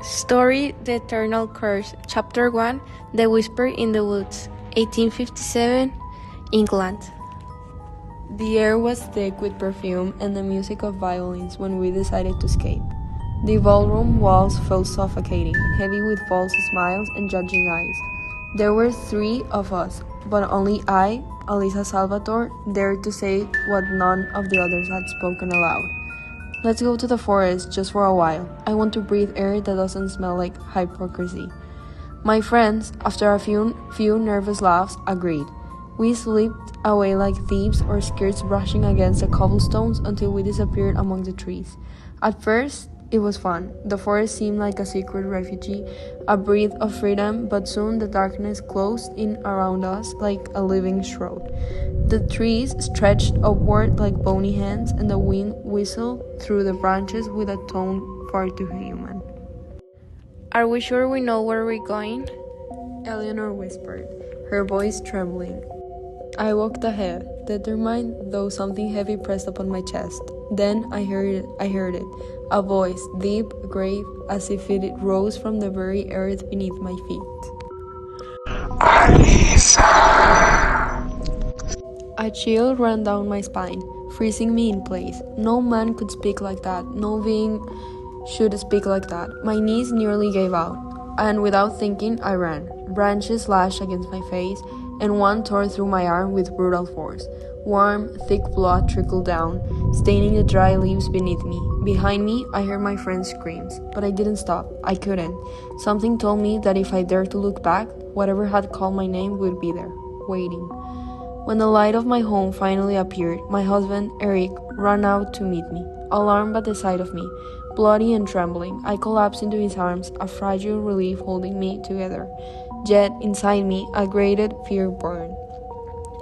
Story The Eternal Curse, Chapter 1 The Whisper in the Woods, 1857, England. The air was thick with perfume and the music of violins when we decided to escape. The ballroom walls felt suffocating, heavy with false smiles and judging eyes. There were 3 of us, but only I, Alisa Salvatore, dared to say what none of the others had spoken aloud. Let's go to the forest just for a while. I want to breathe air that doesn't smell like hypocrisy. My friends, after a few nervous laughs, agreed. We slipped away like thieves, our skirts brushing against the cobblestones until we disappeared among the trees. At first, it was fun. The forest seemed like a secret refuge, a breath of freedom, but soon the darkness closed in around us like a living shroud. The trees stretched upward like bony hands, and the wind whistled through the branches with a tone far too human. Are we sure we know where we're going? Eleanor whispered, her voice trembling. I walked ahead, determined, though something heavy pressed upon my chest. Then I heard it, a voice, deep, grave, as if it rose from the very earth beneath my feet. Alisa! A chill ran down my spine, freezing me in place. No man could speak like that. No being should speak like that. My knees nearly gave out, and without thinking, I ran. Branches lashed against my face, and one tore through my arm with brutal force. Warm, thick blood trickled down, staining the dry leaves beneath me. Behind me, I heard my friend's screams, but I didn't stop. I couldn't. Something told me that if I dared to look back, whatever had called my name would be there, waiting. When the light of my home finally appeared, my husband, Eric, ran out to meet me. Alarmed at the sight of me, bloody and trembling, I collapsed into his arms, a fragile relief holding me together. Yet, inside me, a grated fear burned.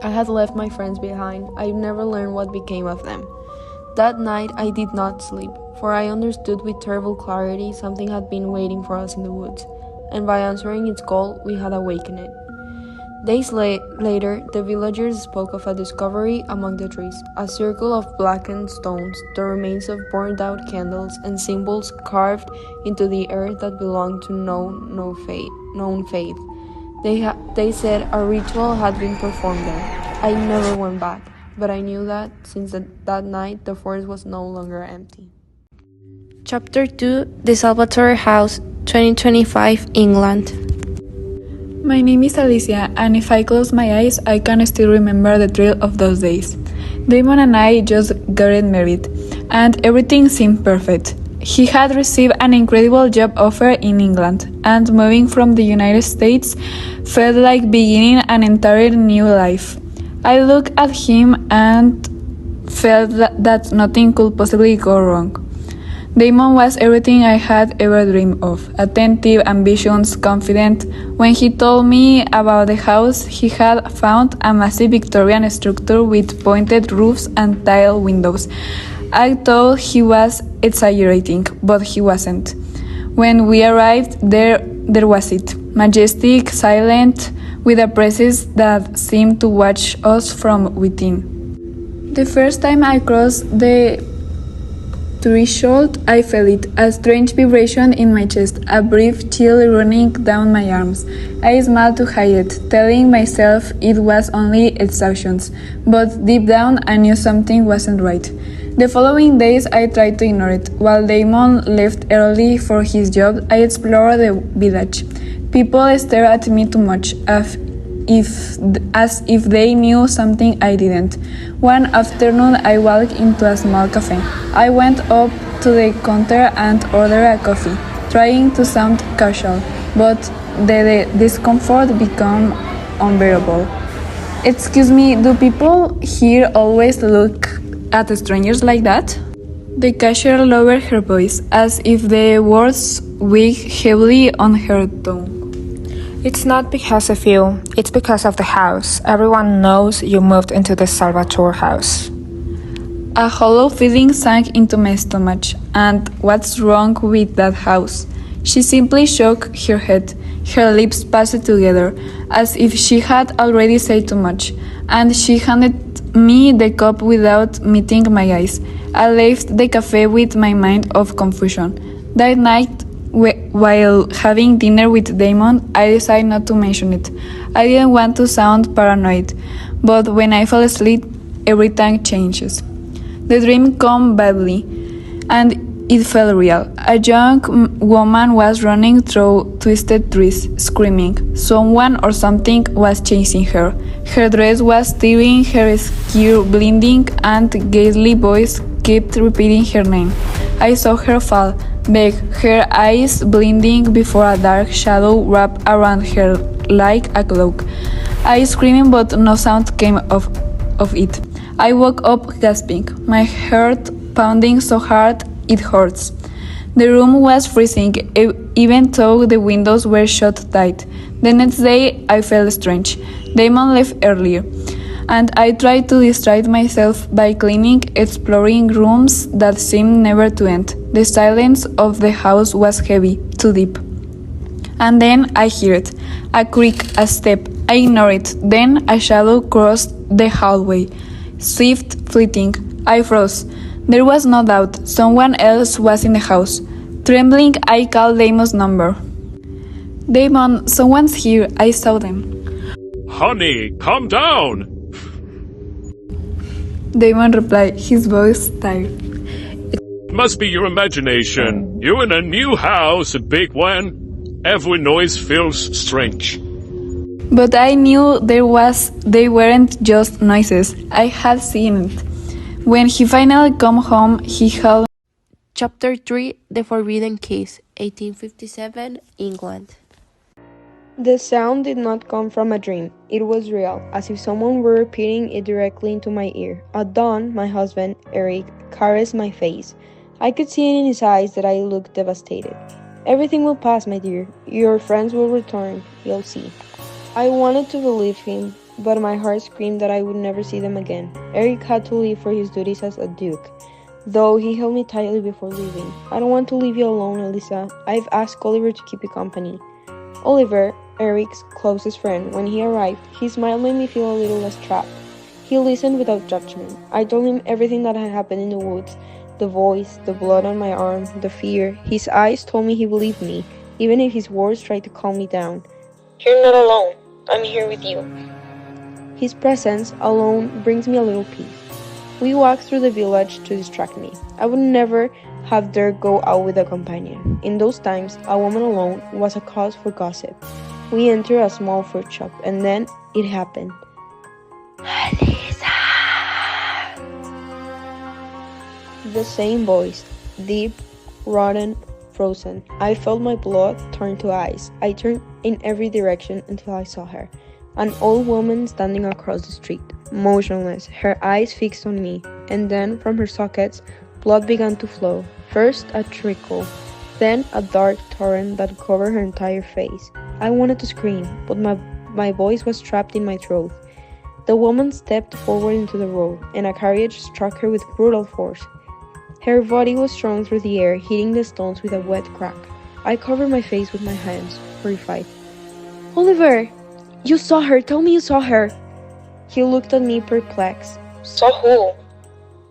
I had left my friends behind. I never learned what became of them. That night, I did not sleep, for I understood with terrible clarity something had been waiting for us in the woods, and by answering its call, we had awakened it. Days later, the villagers spoke of a discovery among the trees, a circle of blackened stones, the remains of burned-out candles, and symbols carved into the earth that belonged to known faith. They said a ritual had been performed there. I never went back, but I knew that since that night, the forest was no longer empty. Chapter 2 The Salvatore House, 2025, England. My name is Alicia, and if I close my eyes, I can still remember the thrill of those days. Damon and I just got married, and everything seemed perfect. He had received an incredible job offer in England, and moving from the United States felt like beginning an entirely new life. I looked at him and felt that nothing could possibly go wrong. Damon was everything I had ever dreamed of, attentive, ambitious, confident. When he told me about the house, he had found a massive Victorian structure with pointed roofs and tiled windows. I thought he was exaggerating, but he wasn't. When we arrived, there was it, majestic, silent, with a presence that seemed to watch us from within. The first time I crossed the threshold, I felt it, a strange vibration in my chest, a brief chill running down my arms. I smiled to hide it, telling myself it was only exhaustion, but deep down I knew something wasn't right. The following days, I tried to ignore it. While Damon left early for his job, I explored the village. People stared at me too much, as if they knew something I didn't. One afternoon, I walked into a small cafe. I went up to the counter and ordered a coffee, trying to sound casual, but the discomfort became unbearable. Excuse me, do people here always look at strangers like that? The cashier lowered her voice, as if the words weighed heavily on her tongue. It's not because of you, it's because of the house. Everyone knows you moved into the Salvatore house. A hollow feeling sank into my stomach. And what's wrong with that house? She simply shook her head. Her lips passed together, as if she had already said too much, and she handed me the cup without meeting my eyes. I left the cafe with my mind of confusion. That night, While having dinner with Damon, I decided not to mention it. I didn't want to sound paranoid, but when I fell asleep, everything changes. The dream came badly, and it felt real. A young woman was running through twisted trees, screaming. Someone or something was chasing her. Her dress was tearing, her skin bleeding, and a ghastly voice kept repeating her name. I saw her fall, back, her eyes blinding before a dark shadow wrapped around her like a cloak. I screamed, but no sound came of it. I woke up gasping, my heart pounding so hard it hurts. The room was freezing, even though the windows were shut tight. The next day, I felt strange. Damon left earlier, and I tried to distract myself by cleaning, exploring rooms that seemed never to end. The silence of the house was heavy, too deep. And then I heard a creak, a step. I ignored it. Then a shadow crossed the hallway. Swift, fleeting. I froze. There was no doubt. Someone else was in the house. Trembling, I called Damon's number. Damon, someone's here. I saw them. Honey, calm down. Damon replied, his voice tired. It must be your imagination. You're in a new house, a big one. Every noise feels strange. But I knew they weren't just noises. I had seen it. When he finally came home, he held Chapter 3 The Forbidden Kiss, 1857, England. The sound did not come from a dream. It was real, as if someone were repeating it directly into my ear. At dawn, my husband, Eric, caressed my face. I could see in his eyes that I looked devastated. Everything will pass, my dear. Your friends will return. You'll see. I wanted to believe him, but my heart screamed that I would never see them again. Eric had to leave for his duties as a duke, though he held me tightly before leaving. I don't want to leave you alone, Elisa. I've asked Oliver to keep you company. Oliver, Eric's closest friend, when he arrived, his smile made me feel a little less trapped. He listened without judgment. I told him everything that had happened in the woods, the voice, the blood on my arm, the fear. His eyes told me he believed me, even if his words tried to calm me down. You're not alone. I'm here with you. His presence alone brings me a little peace. We walked through the village to distract me. I would never have dared go out with a companion. In those times, a woman alone was a cause for gossip. We entered a small fruit shop, and then it happened. Elisa! The same voice, deep, rotten, frozen. I felt my blood turn to ice. I turned in every direction until I saw her. An old woman standing across the street, motionless, her eyes fixed on me, and then from her sockets, blood began to flow. First a trickle, then a dark torrent that covered her entire face. I wanted to scream, but my voice was trapped in my throat. The woman stepped forward into the road, and a carriage struck her with brutal force. Her body was thrown through the air, hitting the stones with a wet crack. I covered my face with my hands, horrified. Oliver! You saw her! Tell me you saw her! He looked at me perplexed. Saw who?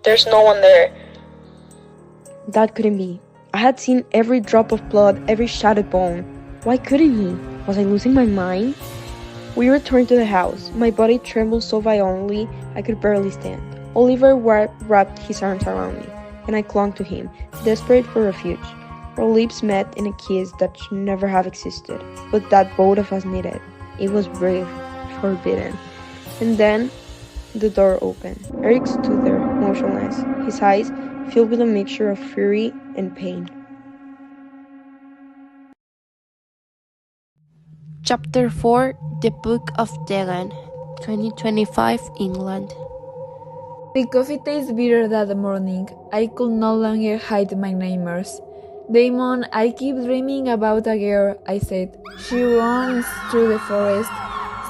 There's no one there. That couldn't be. I had seen every drop of blood, every shattered bone. Why couldn't he? Was I losing my mind? We returned to the house. My body trembled so violently I could barely stand. Oliver wrapped his arms around me, and I clung to him, desperate for refuge. Our lips met in a kiss that should never have existed, but that both of us needed. It was brave, forbidden. And then the door opened. Eric stood there, motionless, his eyes filled with a mixture of fury and pain. Chapter 4 The Book of Dagon, 2025, England. The coffee tastes bitter that morning. I could no longer hide my nightmares. Damon, I keep dreaming about a girl, I said. She runs through the forest,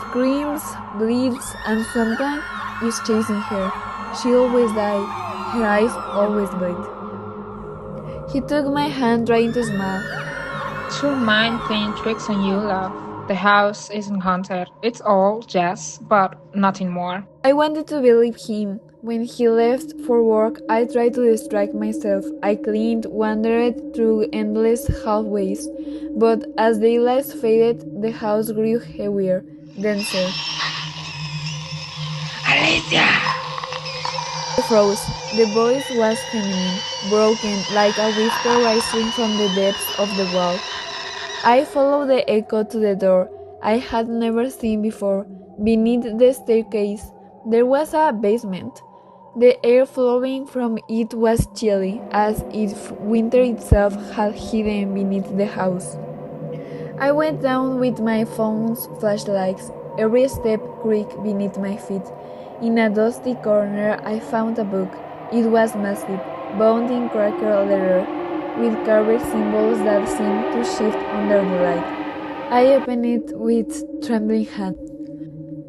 screams, bleeds, and sometimes is chasing her. She always dies. Her eyes always bleed. He took my hand, trying to smile. It's your mind playing tricks on you, love. The house isn't haunted. It's old, yes, but nothing more. I wanted to believe him. When he left for work, I tried to distract myself. I cleaned, wandered through endless hallways, but as daylight faded, the house grew heavier, denser. I froze. The voice was feminine, broken, like a whisper rising from the depths of the wall. I followed the echo to the door I had never seen before. Beneath the staircase, there was a basement. The air flowing from it was chilly, as if winter itself had hidden beneath the house. I went down with my phone's flashlights. Every step creaked beneath my feet. In a dusty corner, I found a book. It was massive, bound in cracker leather, with carved symbols that seemed to shift under the light. I opened it with trembling hands.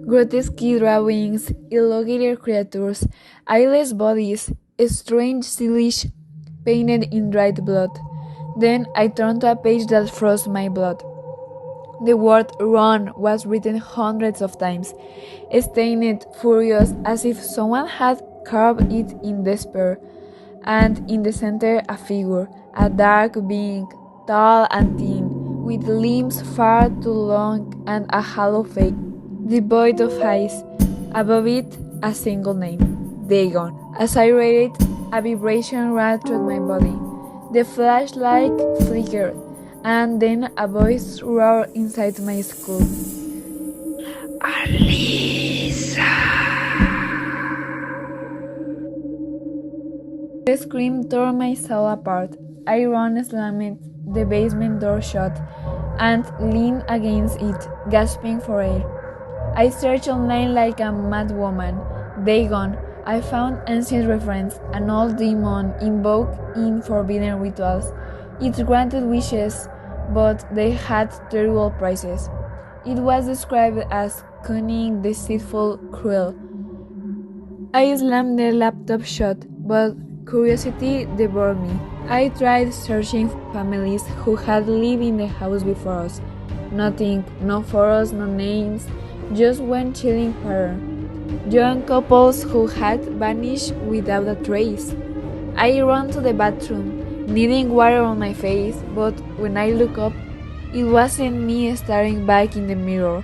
Grotesque drawings, elongated creatures, eyeless bodies, strange silhouettes painted in dried blood. Then I turned to a page that froze my blood. The word "run" was written hundreds of times, stained, furious, as if someone had carved it in despair. And in the center, a figure, a dark being, tall and thin, with limbs far too long and a hollow face, devoid of eyes. Above it, a single name, Dagon. As I read it, a vibration ran through my body. The flashlight flickered, and then a voice roared inside my skull. The scream tore my soul apart. I ran, slammed the basement door shut, and leaned against it, gasping for air. I searched online like a mad woman. Dagon. I found ancient reference, an old demon invoked in forbidden rituals. It granted wishes, but they had terrible prices. It was described as cunning, deceitful, cruel. I slammed the laptop shut, but curiosity devoured me. I tried searching for families who had lived in the house before us. Nothing, no photos, no names, just one chilling pattern. Young couples who had vanished without a trace. I ran to the bathroom, needing water on my face, but when I looked up, it wasn't me staring back in the mirror.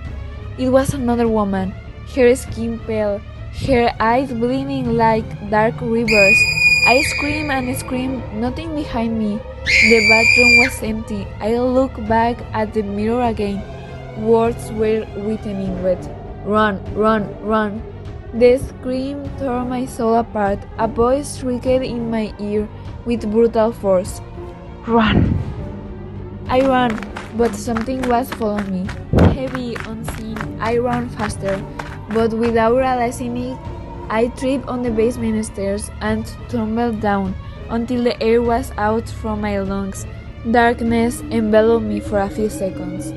It was another woman, her skin pale, her eyes gleaming like dark rivers. I screamed and screamed, nothing behind me. The bathroom was empty. I looked back at the mirror again. Words were written in red. Run, run, run. The scream tore my soul apart. A voice shrieked in my ear with brutal force. Run! I ran, but something was following me. Heavy, unseen, I ran faster, but without realizing it, I tripped on the basement stairs and tumbled down until the air was out from my lungs. Darkness enveloped me for a few seconds.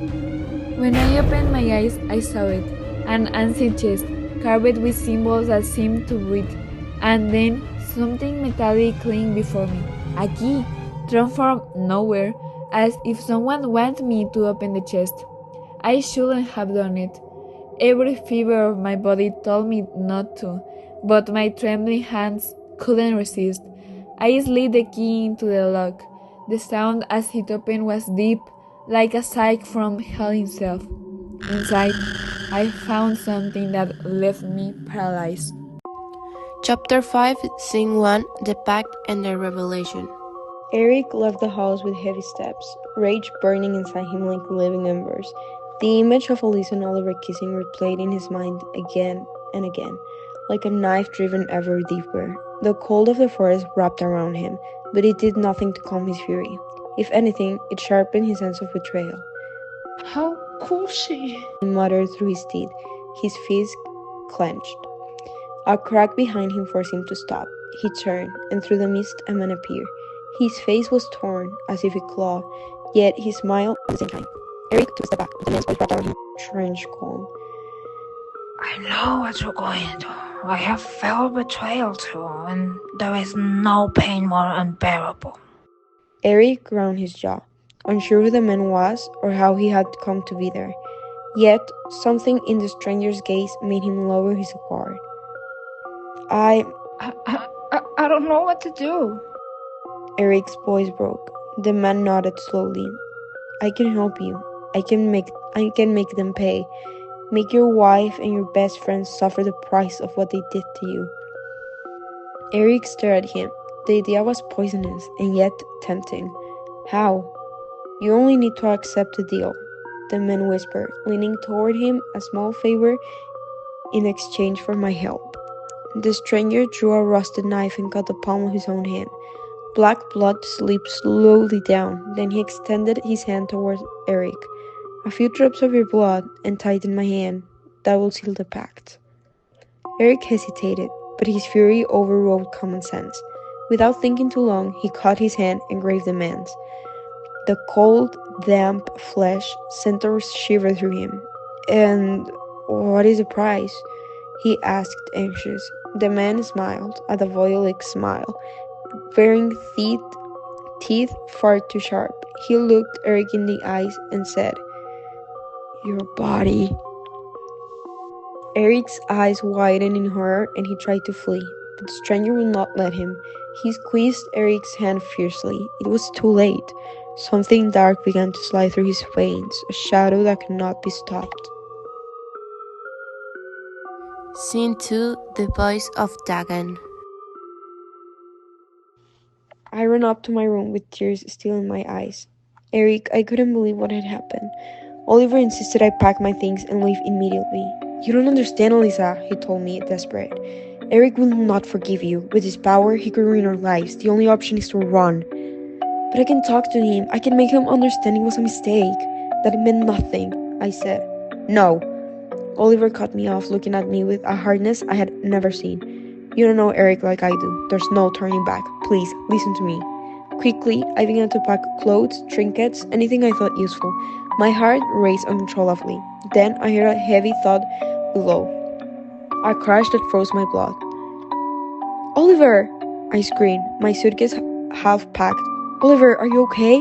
When I opened my eyes, I saw it, an ancient chest, carved with symbols that seemed to breathe, and then something metallic clinged before me. A key, thrown from nowhere, as if someone wanted me to open the chest. I shouldn't have done it. Every fiber of my body told me not to, but my trembling hands couldn't resist. I slid the key into the lock. The sound as it opened was deep, like a sigh from hell itself. Inside, I found something that left me paralyzed. Chapter 5, Scene 1, The Pact and the Revelation. Eric left the house with heavy steps, rage burning inside him like living embers. The image of Elise and Oliver kissing replayed in his mind again and again, like a knife driven ever deeper. The cold of the forest wrapped around him, but it did nothing to calm his fury. If anything, it sharpened his sense of betrayal. How could she? He muttered through his teeth, his fists clenched. A crack behind him forced him to stop. He turned, and through the mist a man appeared. His face was torn, as if it clawed, yet he smiled at the same time. Eric took a step back, the man's voice brought out him trench calm. I know what you're going to do. I have felt betrayal too, and there is no pain more unbearable. Eric ground his jaw, unsure who the man was or how he had come to be there. Yet, something in the stranger's gaze made him lower his guard. I I don't know what to do. Eric's voice broke. The man nodded slowly. I can help you. I can make them pay. Make your wife and your best friend suffer the price of what they did to you. Eric stared at him. The idea was poisonous and yet tempting. How? You only need to accept the deal, the man whispered, leaning toward him, a small favor in exchange for my help. The stranger drew a rusted knife and cut the palm of his own hand. Black blood slipped slowly down, then he extended his hand towards Eric. A few drops of your blood, and tighten my hand. That will seal the pact. Eric hesitated, but his fury overrode common sense. Without thinking too long, he caught his hand and grazed the man's. The cold, damp flesh sent a shiver through him. And what is the price? He asked, anxious. The man smiled, a diabolic smile, baring teeth far too sharp. He looked Eric in the eyes and said, Your body. Eric's eyes widened in horror and he tried to flee, but the stranger would not let him. He squeezed Eric's hand fiercely. It was too late. Something dark began to slide through his veins, a shadow that could not be stopped. Scene 2. The Voice of Dagon. I ran up to my room with tears still in my eyes. Eric, I couldn't believe what had happened. Oliver insisted I pack my things and leave immediately. You don't understand, Elisa, he told me, desperate. Eric will not forgive you. With his power, he could ruin our lives. The only option is to run. But I can talk to him. I can make him understand it was a mistake. That it meant nothing, I said. No. Oliver cut me off, looking at me with a hardness I had never seen. You don't know Eric like I do. There's no turning back. Please, listen to me. Quickly, I began to pack clothes, trinkets, anything I thought useful. My heart raced uncontrollably. Then I heard a heavy thud below. A crash that froze my blood. Oliver! I screamed, my suitcase half packed. Oliver, are you okay?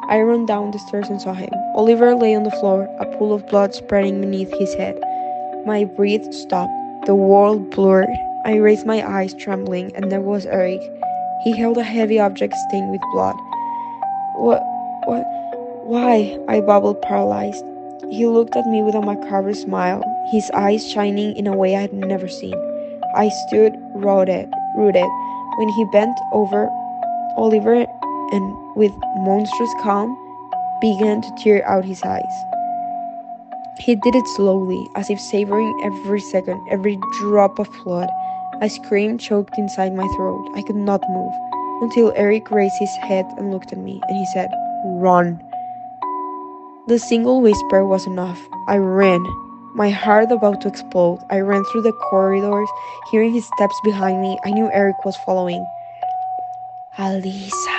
I ran down the stairs and saw him. Oliver lay on the floor, a pool of blood spreading beneath his head. My breath stopped. The world blurred. I raised my eyes, trembling, and there was Eric. He held a heavy object stained with blood. Why? I babbled, paralyzed. He looked at me with a macabre smile, his eyes shining in a way I had never seen. I stood rooted, when he bent over Oliver and, with monstrous calm, began to tear out his eyes. He did it slowly, as if savoring every second, every drop of blood. A scream choked inside my throat. I could not move, until Eric raised his head and looked at me, and he said, Run. The single whisper was enough. I ran, my heart about to explode. I ran through the corridors, hearing his steps behind me. I knew Eric was following. Alisa.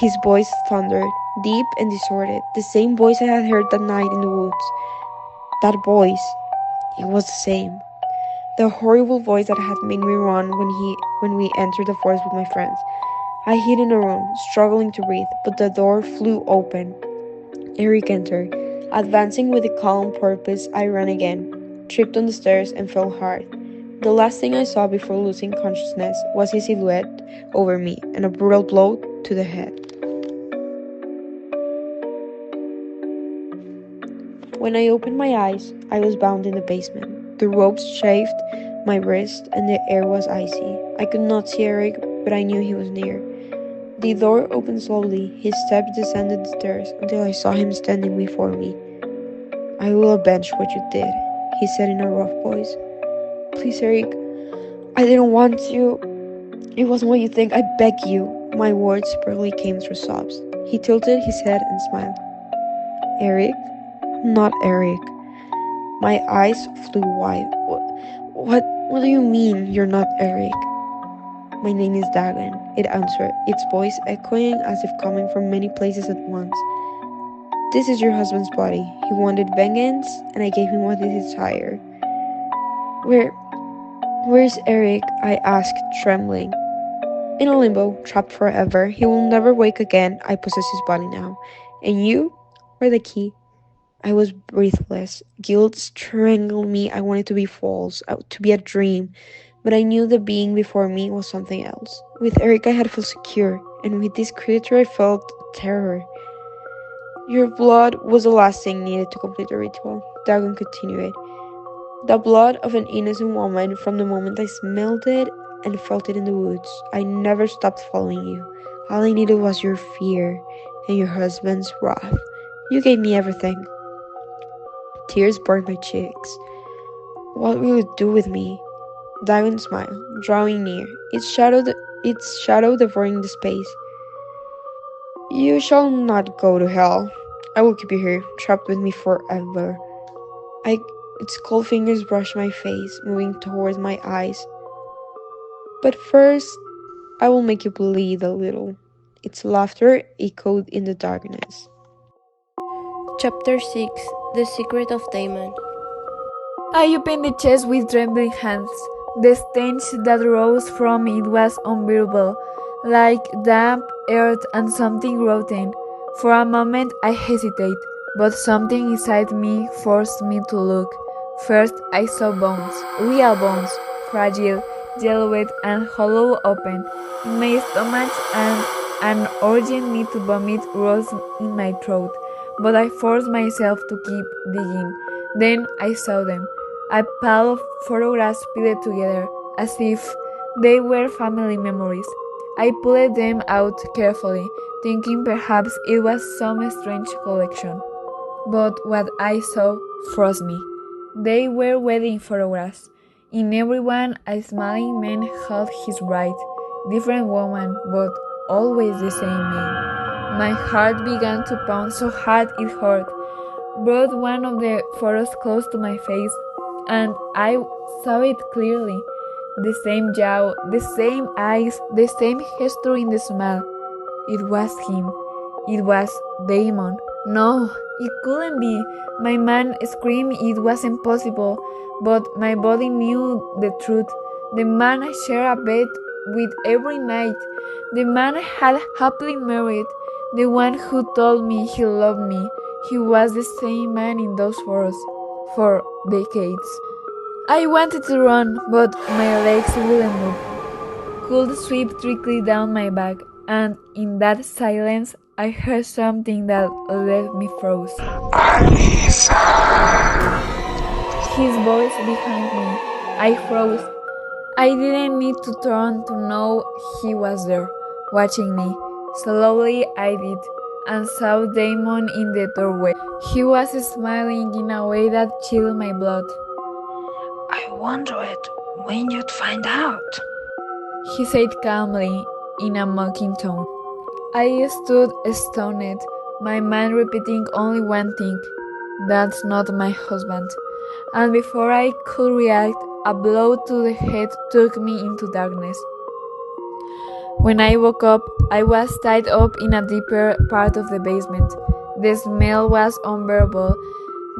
His voice thundered, deep and distorted, the same voice I had heard that night in the woods. That voice, it was the same. The horrible voice that had made me run when we entered the forest with my friends. I hid in a room, struggling to breathe, but the door flew open. Eric entered. Advancing with a calm purpose, I ran again, tripped on the stairs, and fell hard. The last thing I saw before losing consciousness was his silhouette over me, and a brutal blow to the head. When I opened my eyes, I was bound in the basement. The ropes chafed my wrist, and the air was icy. I could not see Eric, but I knew he was near. The door opened slowly. His steps descended the stairs until I saw him standing before me. I will avenge what you did, he said in a rough voice. Please, Eric, I didn't want to. It wasn't what you think. I beg you. My words barely came through sobs. He tilted his head and smiled. Eric? I'm not Eric. My eyes flew wide. What do you mean you're not Eric? My name is Dagon, it answered, its voice echoing as if coming from many places at once. This is your husband's body. He wanted vengeance, and I gave him what he desired. Where's Eric? I asked, trembling. In a limbo, trapped forever. He will never wake again. I possess his body now. And you are the key. I was breathless. Guilt strangled me. I wanted to be false, to be a dream. But I knew the being before me was something else. With Eric, I had felt secure, and with this creature, I felt terror. Your blood was the last thing needed to complete the ritual. Dagon continued. The blood of an innocent woman from the moment I smelled it and felt it in the woods. I never stopped following you. All I needed was your fear and your husband's wrath. You gave me everything. Tears burned my cheeks. What will you do with me? Dagon smiled, drawing near, its shadow devouring the space. You shall not go to hell. I will keep you here, trapped with me forever. Its cold fingers brushed my face, moving towards my eyes. But first, I will make you bleed a little. Its laughter echoed in the darkness. Chapter 6. The Secret of Damon. I opened the chest with trembling hands. The stench that rose from it was unbearable, like damp earth and something rotten. For a moment I hesitated, but something inside me forced me to look. First I saw bones, real bones, fragile, yellowed and hollow open. In my stomach and an urgent need to vomit rose in my throat, but I forced myself to keep digging. Then I saw them. A pile of photographs piled together, as if they were family memories. I pulled them out carefully, thinking perhaps it was some strange collection. But what I saw froze me. They were wedding photographs. In every one, a smiling man held his bride. Different woman, but always the same man. My heart began to pound so hard it hurt. Brought one of the photos close to my face, and I saw it clearly. The same jaw, the same eyes, the same gesture in the smile. It was him. It was Damon. No, it couldn't be. My mind screamed it was impossible, but my body knew the truth. The man I shared a bed with every night. The man I had happily married. The one who told me he loved me. He was the same man in those photos for decades. I wanted to run, but my legs wouldn't move. Cold sweat trickled down my back, and in that silence, I heard something that left me froze. Alisa! His voice behind me. I froze. I didn't need to turn to know he was there, watching me. Slowly I did, and saw Damon in the doorway. He was smiling in a way that chilled my blood. I wondered when you'd find out. He said calmly, in a mocking tone. I stood stunned, my mind repeating only one thing: that's not my husband. And before I could react, a blow to the head took me into darkness. When I woke up, I was tied up in a deeper part of the basement. The smell was unbearable.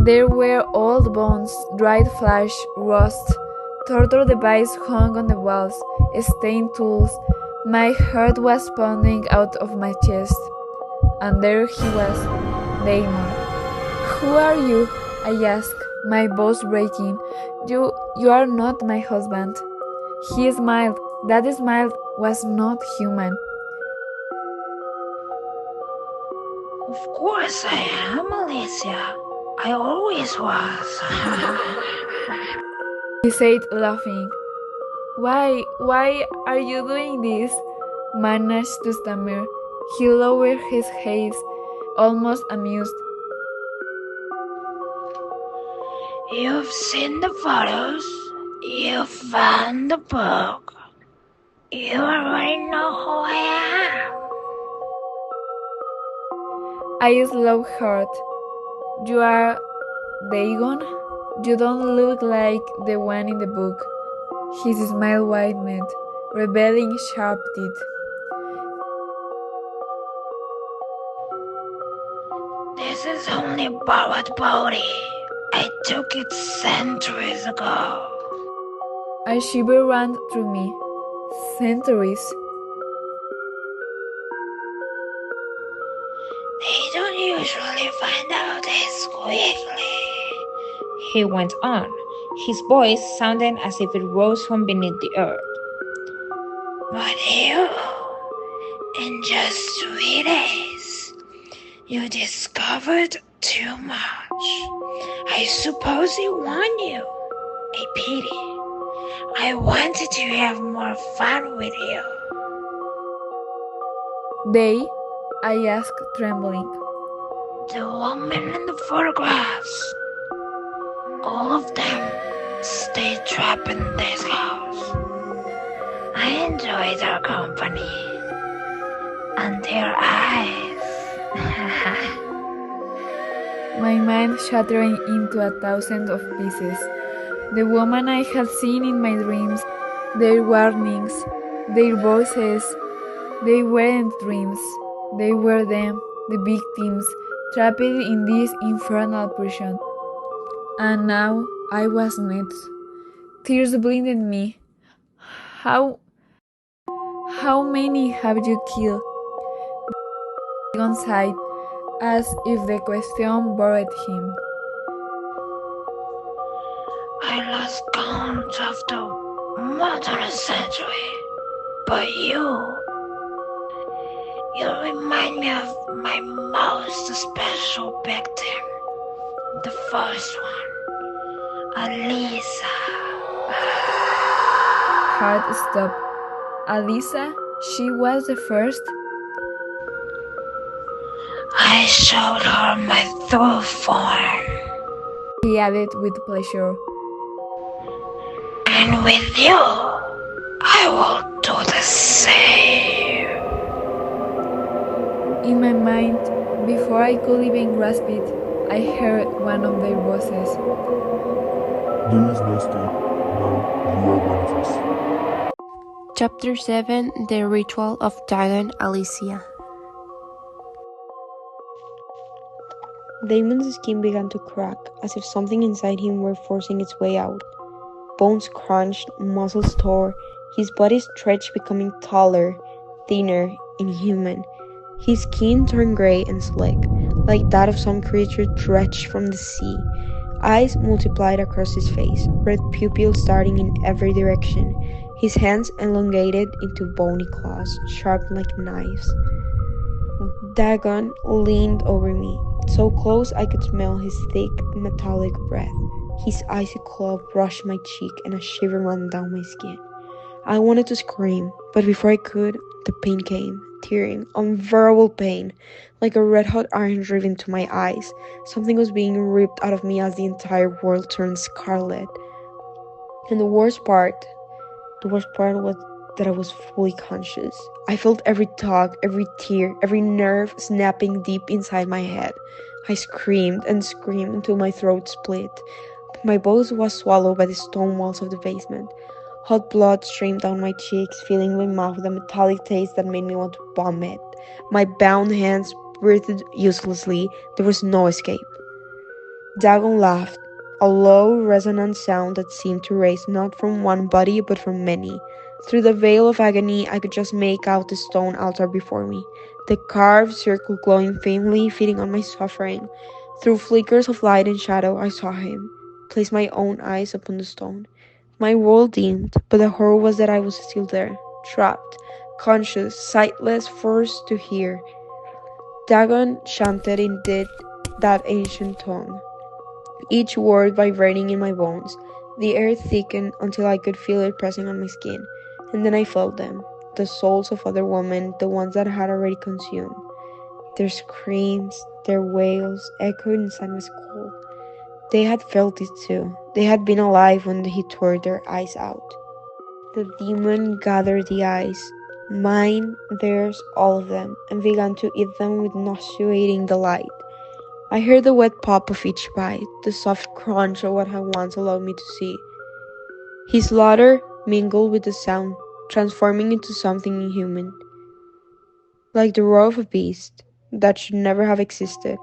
There were old bones, dried flesh, rust. Torture devices hung on the walls, stained tools. My heart was pounding out of my chest. And there he was, Damon. "Who are you?" I asked, my voice breaking. You are not my husband." He smiled. That smile was not human. Of course I am, Alicia. I always was. He said, laughing. Why are you doing this?" Managed to stammer. He lowered his head, almost amused. You've seen the photos. You found the book. You already know who I am. I slowed heart. "You are Dagon? You don't look like the one in the book." His smile widened, revealing sharp teeth. This is only borrowed body. I took it centuries ago. A shiver ran through me. Centuries. They don't usually find out this quickly. He went on, his voice sounding as if it rose from beneath the earth. But you, in just 3 days, you discovered too much. I suppose it won you. A pity. I wanted to have more fun with you. They? I asked, trembling. The woman in the photographs. All of them stay trapped in this house. I enjoy their company. And their eyes. My mind shattering into 1,000 of pieces. The woman I had seen in my dreams, their warnings, their voices, they weren't dreams. They were them, the victims, trapped in this infernal prison. And now I was not. Tears blinded me. How many have you killed? On sight, as if the question bored him. I lost count after more than a century. But you remind me of my most special victim. The first one, Alisa. Heart stopped. Alisa? She was the first? I showed her my true form. He added with pleasure. And with you, I will do the same. In my mind, before I could even grasp it, I heard one of their voices. There is no escape. No, you are one of us. Chapter 7 The Ritual of Dagon Alicia. Damon's skin began to crack, as if something inside him were forcing its way out. Bones crunched, muscles tore, his body stretched, becoming taller, thinner, inhuman. His skin turned gray and slick, like that of some creature dredged from the sea. Eyes multiplied across his face, red pupils darting in every direction, his hands elongated into bony claws, sharp like knives. Dagon leaned over me, so close I could smell his thick, metallic breath. His icy claw brushed my cheek and a shiver ran down my skin. I wanted to scream, but before I could, the pain came, tearing, unbearable pain, like a red-hot iron driven to my eyes. Something was being ripped out of me as the entire world turned scarlet. And the worst part was that I was fully conscious. I felt every tug, every tear, every nerve snapping deep inside my head. I screamed and screamed until my throat split. But my voice was swallowed by the stone walls of the basement. Hot blood streamed down my cheeks, filling my mouth with a metallic taste that made me want to vomit. My bound hands breathed uselessly. There was no escape. Dagon laughed, a low, resonant sound that seemed to rise not from one body but from many. Through the veil of agony, I could just make out the stone altar before me, the carved circle glowing faintly, feeding on my suffering. Through flickers of light and shadow, I saw him, place my own eyes upon the stone. My world dimmed, but the horror was that I was still there, trapped, conscious, sightless, forced to hear. Dagon chanted in that ancient tongue, each word vibrating in my bones. The air thickened until I could feel it pressing on my skin, and then I felt them, the souls of other women, the ones that I had already consumed. Their screams, their wails echoed inside my skull. They had felt it too. They had been alive when he tore their eyes out. The demon gathered the eyes, mine, theirs, all of them, and began to eat them with nauseating delight. I heard the wet pop of each bite, the soft crunch of what had once allowed me to see. His slaughter mingled with the sound, transforming into something inhuman, like the roar of a beast that should never have existed,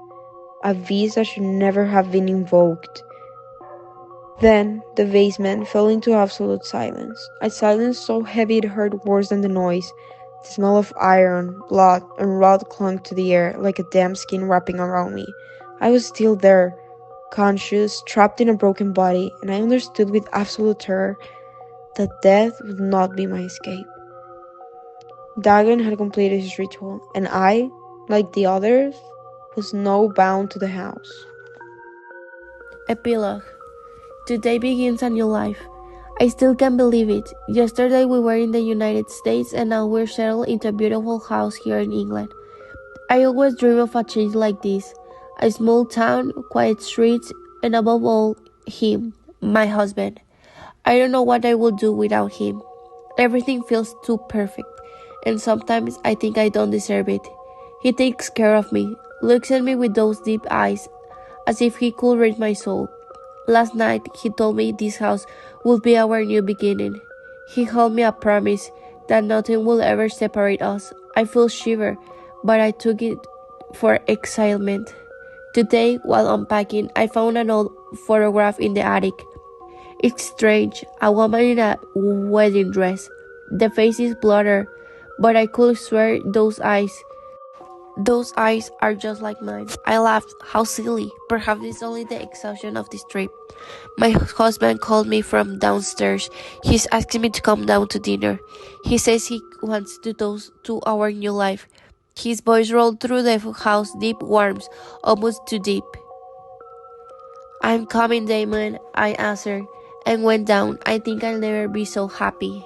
a beast that should never have been invoked. Then the basement fell into absolute silence, a silence so heavy it hurt worse than the noise. The smell of iron, blood, and rot clung to the air like a damp skin wrapping around me. I was still there, conscious, trapped in a broken body, and I understood with absolute terror that death would not be my escape. Dagon had completed his ritual, and I, like the others, was now bound to the house. Epilogue. Today begins a new life. I still can't believe it. Yesterday we were in the United States and now we're settled into a beautiful house here in England. I always dream of a change like this. A small town, quiet streets, and above all, him, my husband. I don't know what I would do without him. Everything feels too perfect, and sometimes I think I don't deserve it. He takes care of me, looks at me with those deep eyes, as if he could read my soul. Last night, he told me this house would be our new beginning. He held me a promise that nothing will ever separate us. I feel shiver, but I took it for excitement. Today, while unpacking, I found an old photograph in the attic. It's strange, a woman in a wedding dress. The face is blurred, but I could swear those eyes are just like mine. I laughed. How silly. Perhaps it's only the exhaustion of this trip. My husband called me from downstairs. He's asking me to come down to dinner. He says he wants to toast to our new life. His voice rolled through the house, deep, warm, almost too deep. I'm coming, Damon, I answered, and went down. I think I'll never be so happy.